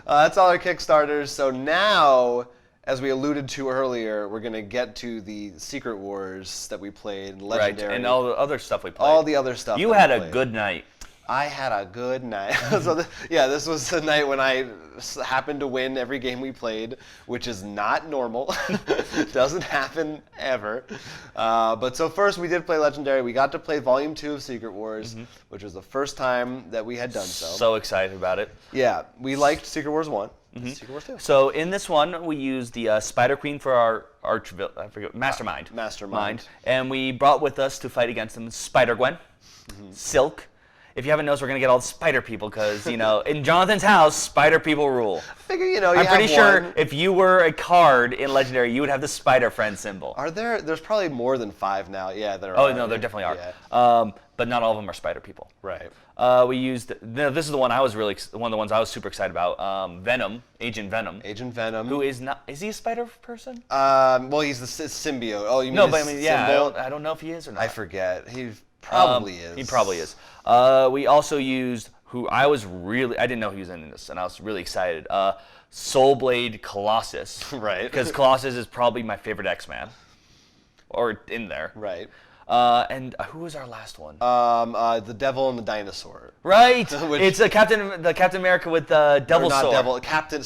That's all our Kickstarters. So now, as we alluded to earlier, we're going to get to the Secret Wars that we played, Legendary. Right, and all the other stuff we played. All the other stuff You that had we a played. good night. I had a good night. This was the night when I happened to win every game we played, which is not normal. Doesn't happen ever. But so first we did play Legendary. We got to play Volume 2 of Secret Wars, which was the first time that we had done so. So excited about it. Yeah, we liked Secret Wars 1. Secret Wars 2. So in this one, we used the Spider Queen for our Mastermind. Mastermind. And we brought with us to fight against them Spider Gwen, Silk. If you haven't noticed, we're going to get all the spider people because, in Jonathan's house, spider people rule. Figure, you I'm pretty sure one. if you were a card in Legendary, you would have the spider friend symbol. Are there? There's probably more than 5 now. Yeah, there are. Oh, no, there definitely are. Yeah. But not all of them are spider people. Right. We used, this is the one one of the ones I was super excited about, Venom, Agent Venom. Agent Venom. Who is he a spider person? Well, he's the symbiote. Oh, you mean No, but I mean, yeah, symbiote? I don't know if he is or not. I forget. He probably is. He probably is. We also used, I didn't know he was in this, and I was really excited. Soulblade Colossus. Right. Because Colossus is probably my favorite X-Man. Or in there. Right. And who was our last one? The Devil and the Dinosaur. Right. It's the Captain America with the Devil not Sword. Devil. Captain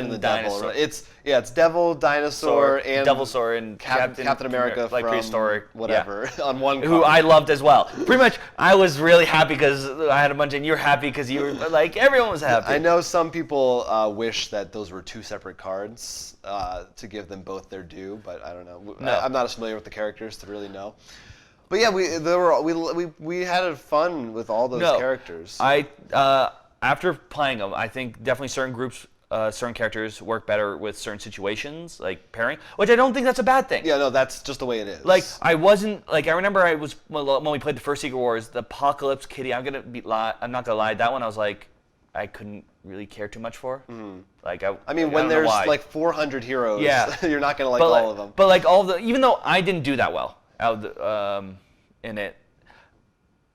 and the Dinosaur. Devil. It's Devil, Dinosaur, and Devil Sword and Captain America like from prehistoric, whatever on one. Who card. I loved as well. Pretty much, I was really happy because I had a bunch, and you're happy because you were like everyone was happy. I know some people wish that those were 2 separate cards to give them both their due, but I don't know. No. I'm not as familiar with the characters to really know. But yeah, we had fun with all those characters. After playing them, I think definitely certain groups, certain characters work better with certain situations, like pairing, which I don't think that's a bad thing. Yeah, no, that's just the way it is. Like I remember when we played the first Secret Wars, the Apocalypse Kitty. I'm not gonna lie, that one I was like, I couldn't really care too much for. Mm-hmm. Like when there's like 400 heroes, you're not gonna like all of them. But like even though I didn't do that well in it,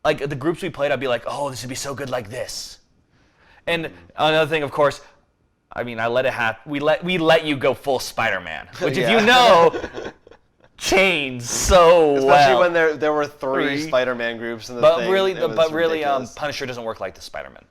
like the groups we played, I'd be like, oh, this would be so good like this. And another thing, of course, I mean, I let it happen. We let you go full Spider-Man, which if you know, changed so Especially well. when there were 3 Spider-Man groups in the but thing. really, ridiculous. Punisher doesn't work like the Spider-Man.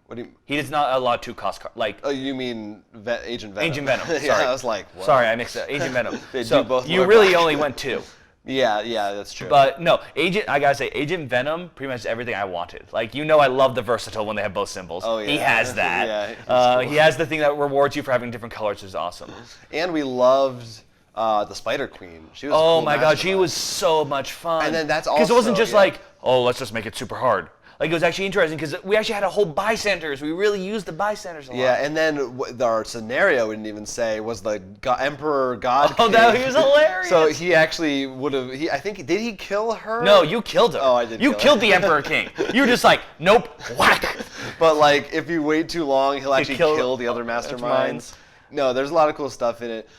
What do you? He does not allow 2 cost cards. Like, Oh, you mean Agent Venom? Agent Venom. Sorry. Yeah, I was like, what? Sorry, I mixed it. Agent Venom. They so do both you look really like- only went 2. Yeah, that's true. But no, I gotta say, Agent Venom, pretty much everything I wanted. Like, I love the versatile when they have both symbols. Oh, yeah. He has that. Yeah, cool. He has the thing that rewards you for having different colors, which is awesome. And we loved the Spider Queen. She was. Oh a cool my god, she mastermind. was so much fun. And then that's because it wasn't also- just yeah. like, oh, let's just make it super hard. Like, it was actually interesting because we actually had a whole bystanders. We really used the bystanders a lot. Yeah, and then our scenario, we didn't even say, was the Emperor God Oh, King. that he was hilarious. So he actually would have. I think, did he kill her? No, you killed her. Oh, I did. You kill killed her. the Emperor King. You were just like, nope, whack. But like, if you wait too long, he'll actually kill kill the other masterminds. masterminds. No, there's a lot of cool stuff in it.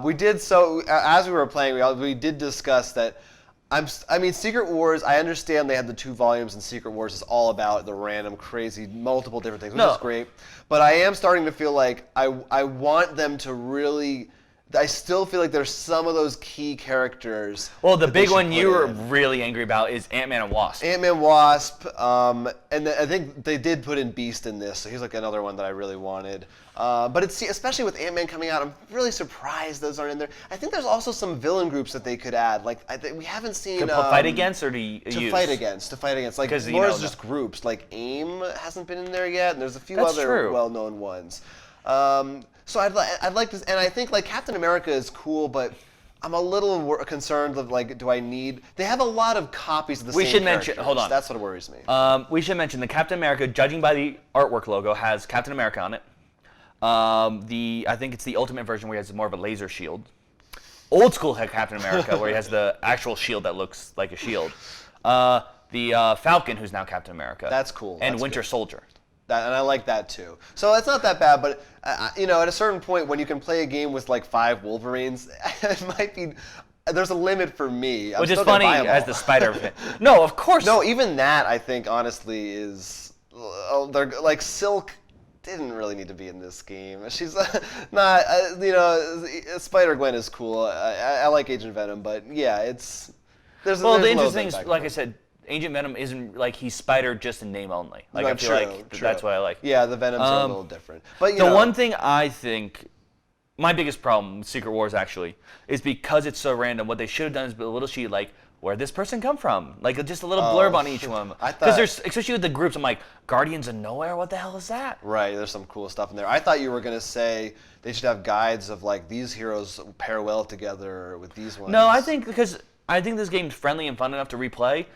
We did as we were playing, we did discuss that. I mean, Secret Wars, I understand they had the 2 volumes, and Secret Wars is all about the random, crazy, multiple different things, which is great. But I am starting to feel like I want them to really. I still feel like there's some of those key characters. Well, the that they big should one put you were in. really angry about is Ant-Man and Wasp. Ant-Man, Wasp, and I think they did put in Beast in this, so he's like another one that I really wanted. But it's especially with Ant-Man coming out, I'm really surprised those aren't in there. I think there's also some villain groups that they could add. Like we haven't seen To fight against or to use? to fight against. Like more as just groups. Like AIM hasn't been in there yet, and there's a few That's other true. well-known ones. So I'd like this, and I think like Captain America is cool, but I'm a little concerned of like, do I need? They have a lot of copies of the We same should mention. characters. Hold on. That's what worries me. We should mention the Captain America. Judging by the artwork logo, has Captain America on it. I think it's the Ultimate version where he has more of a laser shield. Old school Captain America, where he has the actual shield that looks like a shield. The Falcon, who's now Captain America. That's cool. And That's Winter good. Soldier. And I like that too. So it's not that bad, but at a certain point when you can play a game with like 5 Wolverines, it might be. There's a limit for me. Which is funny buy 'em as all. the Spider. No, of course. No, even that I think honestly is. They're like Silk. didn't really need to be in this game. She's not, Spider-Gwen is cool. I like Agent Venom, but yeah, it's there's. Well, there's the a little interesting bit thing back is, like I and forth. said, Agent Venom isn't like he's Spider just in name only. Like No, I feel true, like true. that's what I like. Yeah, the Venoms are a little different. But The one thing I think, my biggest problem with Secret Wars actually, is because it's so random. What they should have done is put a little sheet like, where'd this person come from? Like just a little blurb on each one. I thought- Because there's, especially with the groups, I'm like, Guardians of Nowhere? What the hell is that? Right, there's some cool stuff in there. I thought you were gonna say they should have guides of like these heroes pair well together with these ones. No, I think this game's friendly and fun enough to replay.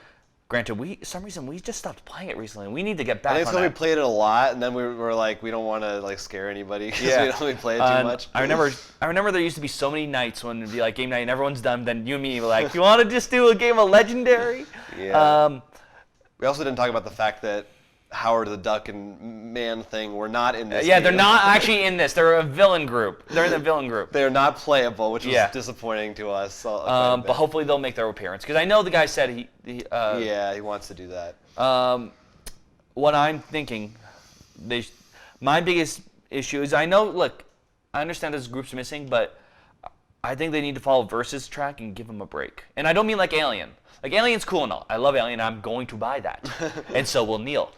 Granted, some reason we just stopped playing it recently. We need to get back I think on so. We that. played it a lot, and then we were like, we don't want to like scare anybody because Yeah. we don't really play it too much. I remember there used to be so many nights when it'd be like game night and everyone's done. Then you and me were like, "You want to just do a game of Legendary?" Yeah. We also didn't talk about the fact that Howard the Duck and Man Thing were not in this. Yeah, game. they're not actually in this. They're a villain group. They're in the villain group. They're not playable, which was Yeah. disappointing to us. Quite a bit. But hopefully they'll make their appearance because I know the guy said he yeah, he wants to do that. what I'm thinking, my biggest issue is I understand this group's missing, but I think they need to follow Versus track and give them a break. And I don't mean like Alien. Like Alien's cool and all. I love Alien. I'm going to buy that, and so will Neil.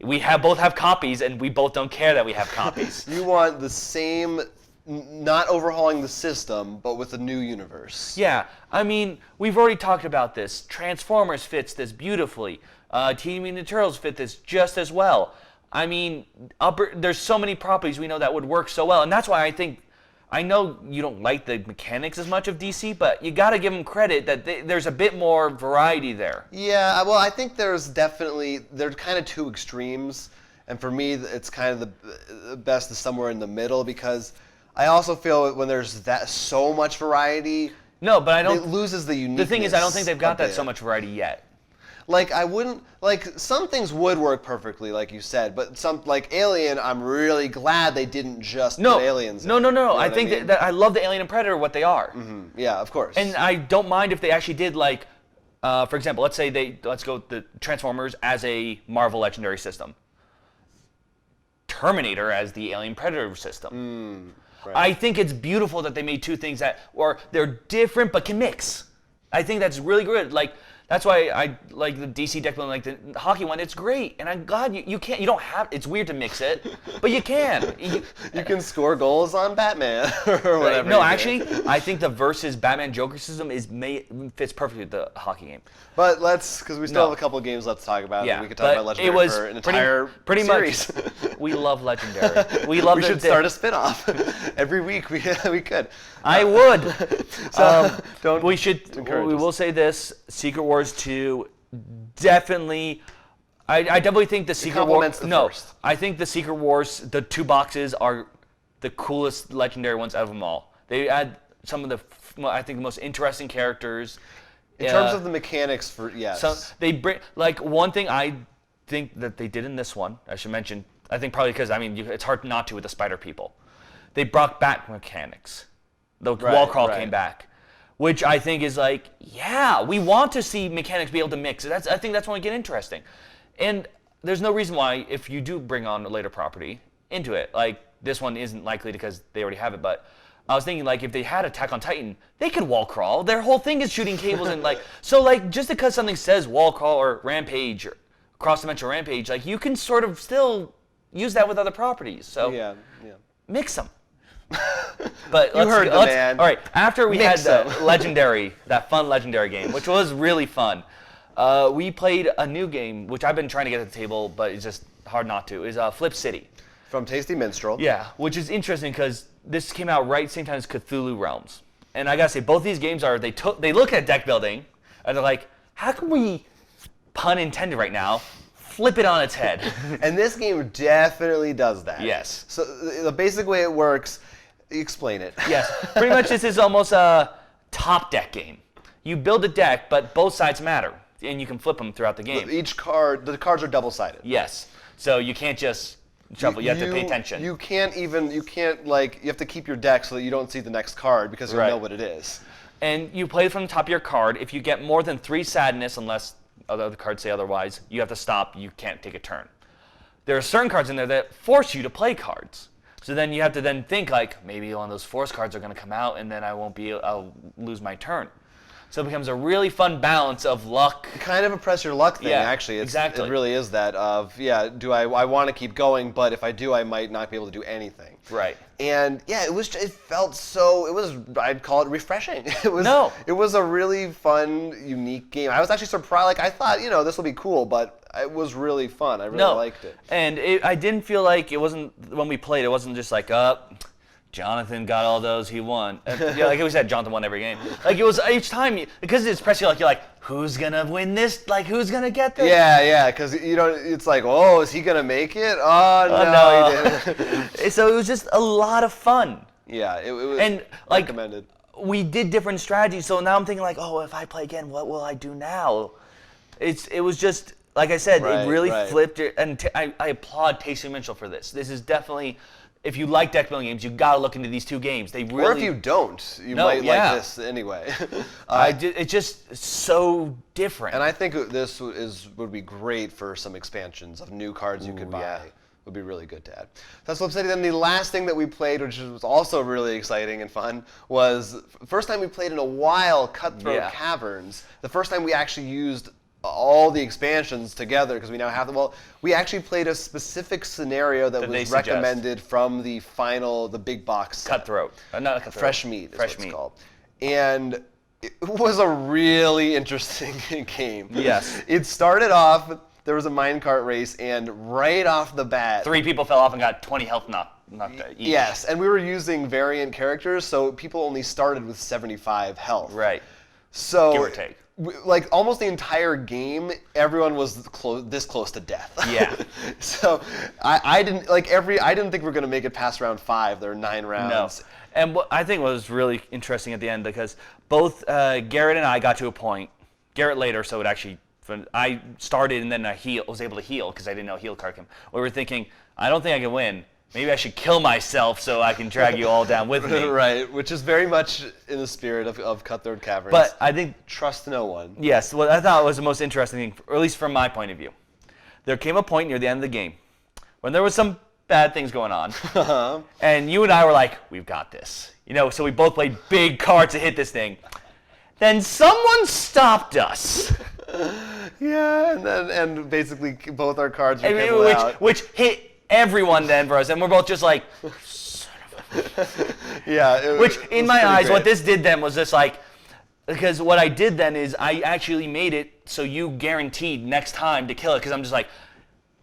We both have copies, and we both don't care that we have copies. You want the same, not overhauling the system, but with a new universe. Yeah, I mean, we've already talked about this. Transformers fits this beautifully. Teenage Mutant Ninja Turtles fit this just as well. I mean, there's so many properties we know that would work so well, and that's why I know you don't like the mechanics as much of DC, but you got to give them credit that there's a bit more variety there. Yeah, well, I think there's kind of two extremes, and for me, it's kind of the best is somewhere in the middle because I also feel when there's so much variety, No, but I don't. it loses the uniqueness. The thing is, I don't think they've got a that so bit. much variety yet. Like some things would work perfectly, like you said, but like Alien, I'm really glad they didn't just No, put aliens. no. in. You know I what think mean? that I love the Alien and Predator, what they are. Yeah, of course. And I don't mind if they actually did like, for example, let's go with the Transformers as a Marvel Legendary system. Terminator as the Alien Predator system. Right. I think it's beautiful that they made two things they're different but can mix. I think that's really good. Like that's why I like the DC deck building, like the hockey one. It's great, and I'm glad you don't have. It's weird to mix it, but you can. You can score goals on Batman or whatever. No, you do. actually, I think the versus Batman Joker system fits perfectly with the hockey game. But because we still No. have a couple of games left to talk about. Yeah, We could talk but about Legendary it was for an entire pretty series. much. We love Legendary. We love. We should start a spin-off every week. We could. I would. Don't We should. encourage We us. will say this: Secret Wars 2 definitely. I definitely think the Secret complements Wars. the No, first. I think the Secret Wars, the two boxes are the coolest Legendary ones out of them all. They add some of I think the most interesting characters. In terms of the mechanics, yes. So they bring one thing I think that they did in this one. I should mention. I think probably because it's hard not to with the spider people. They brought back mechanics. The wall crawl came back, which I think is like, yeah, we want to see mechanics be able to mix. I think that's when it get interesting. And there's no reason why if you do bring on a later property into it, like this one isn't likely because they already have it, but I was thinking like if they had Attack on Titan, they could wall crawl. Their whole thing is shooting cables and just because something says wall crawl or rampage or cross-dimensional rampage, like you can sort of still use that with other properties. So Yeah. mix them. But heard the man. All right, after we Mix had them. that fun Legendary game, which was really fun, we played a new game, which I've been trying to get to the table, but it's just hard not to, is Flip City. From Tasty Minstrel. Yeah, which is interesting because this came out right same time as Cthulhu Realms. And I gotta say, both these games they look at deck building, and they're like, how can we, pun intended right now, flip it on its head? And this game definitely does that. Yes. So the basic way it works, explain it. Yes, pretty much this is almost a top deck game. You build a deck, but both sides matter, and you can flip them throughout the game. The cards are double-sided. Yes, so you can't just shuffle. You have to pay attention. You have to keep your deck so that you don't see the next card because you Right. know what it is. And you play from the top of your card. If you get more than 3 sadness, unless other cards say otherwise, you have to stop. You can't take a turn. there are certain cards in there that force you to play cards. So then you have to then think like, maybe one of those force cards are going to come out, and then I'll lose my turn. So it becomes a really fun balance of luck. Kind of a press your luck thing, Yeah, actually. exactly. It really is that of, do I want to keep going, but if I do, I might not be able to do anything. Right. And yeah, it felt so, I'd call it refreshing. It was a really fun, unique game. I was actually surprised, like I thought, this will be cool, but it was really fun. I really liked it. And I didn't feel like it wasn't, when we played, it wasn't just like, Jonathan got all those, he won. Like we said, Jonathan won every game. Like it was each time, because it's pressing you're like, who's gonna win this? Like who's gonna get this? Yeah, because it's like, oh, is he gonna make it? Oh no, he didn't. So it was just a lot of fun. Yeah, it was and like recommended. We did different strategies, so now I'm thinking like, oh, if I play again, what will I do now? It was just like I said, it really flipped it, and I applaud Tasty Mitchell for this. This is definitely. If you like deck building games, you gotta look into these two games. They really. Or if you don't, you might like this anyway. It's just so different. And I think this would be great for some expansions of new cards you could buy. Yeah. Would be really good to add. That's what I'm saying. Then the last thing that we played, which was also really exciting and fun, was first time we played in a while. Cutthroat Caverns. The first time we actually used all the expansions together, because we now have them. Well, we actually played a specific scenario that was recommended from the big box set. Cutthroat. Not Cutthroat. Fresh Meat is what it's called. And it was a really interesting game. Yes. It started off, there was a minecart race, and right off the bat... 3 people fell off and got 20 health knocked out each. Yes, and we were using variant characters, so people only started with 75 health. Right. So... Give or take. Like almost the entire game, everyone was this close to death. Yeah. So I didn't think we were gonna make it past round 5. There are 9 rounds. No. And what I think was really interesting at the end, because both Garrett and I got to a point. Garrett later, so it actually I started and then I was able to heal because I didn't know heal card came. We were thinking, I don't think I can win. Maybe I should kill myself so I can drag you all down with me. Right, which is very much in the spirit of Cutthroat Caverns. But I think... Trust no one. Yes, what I thought was the most interesting thing, or at least from my point of view. There came a point near the end of the game when there was some bad things going on, and you and I were like, we've got this. So we both played big cards to hit this thing. Then someone stopped us. Yeah, and basically both our cards were out. Which hit everyone then for us, and we're both just like, son of a... Yeah. Which, in my eyes, what this did then was just like, because what I did then is I actually made it so you guaranteed next time to kill it, because I'm just like,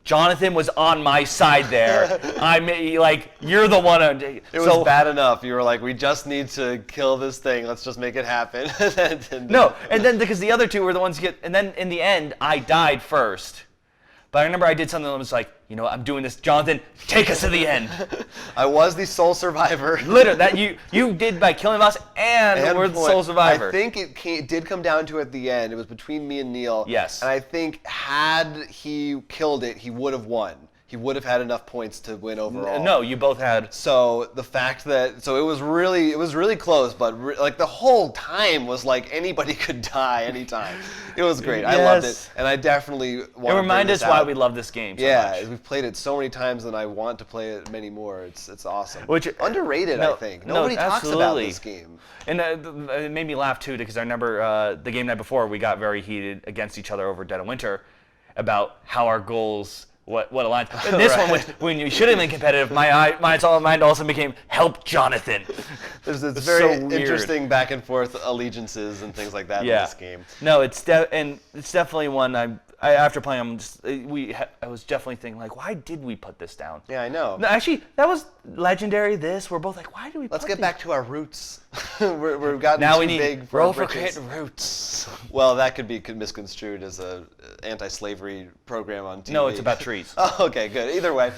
Jonathan was on my side there. You're the one. It was bad enough. You were like, we just need to kill this thing. Let's just make it happen. No, and then because the other two were the ones and then in the end, I died first. But I remember I did something that was like, I'm doing this. Jonathan, take us to the end. I was the sole survivor. Literally, that you did by killing us and we're the sole survivor. I think it did come down to at the end. It was between me and Neil. Yes. And I think had he killed it, he would have won. He would have had enough points to win overall. No, you both had. So the fact that it was really close, but the whole time was like anybody could die anytime. It was great. Yes. I loved it, and I definitely want to bring this out. It reminded us why we love this game so much. We've played it so many times, and I want to play it many more. It's awesome. Which underrated, I think. Nobody talks about this game. And it made me laugh too, because I remember the game night before we got very heated against each other over Dead of Winter about how our goals. What aligns? And this one, when you should have been competitive, mine also became help Jonathan. There's this very interesting back and forth allegiances and things like that in this game. No, it's definitely one after playing. I was definitely thinking like, why did we put this down? Yeah, I know. No, actually, that was legendary. We're both like, why do we? Let's get back to our roots. We've gotten now too we need big for roll for hit roots. Well, that could be misconstrued as a anti-slavery program on TV. No, it's about trees. Oh, okay, good. Either way.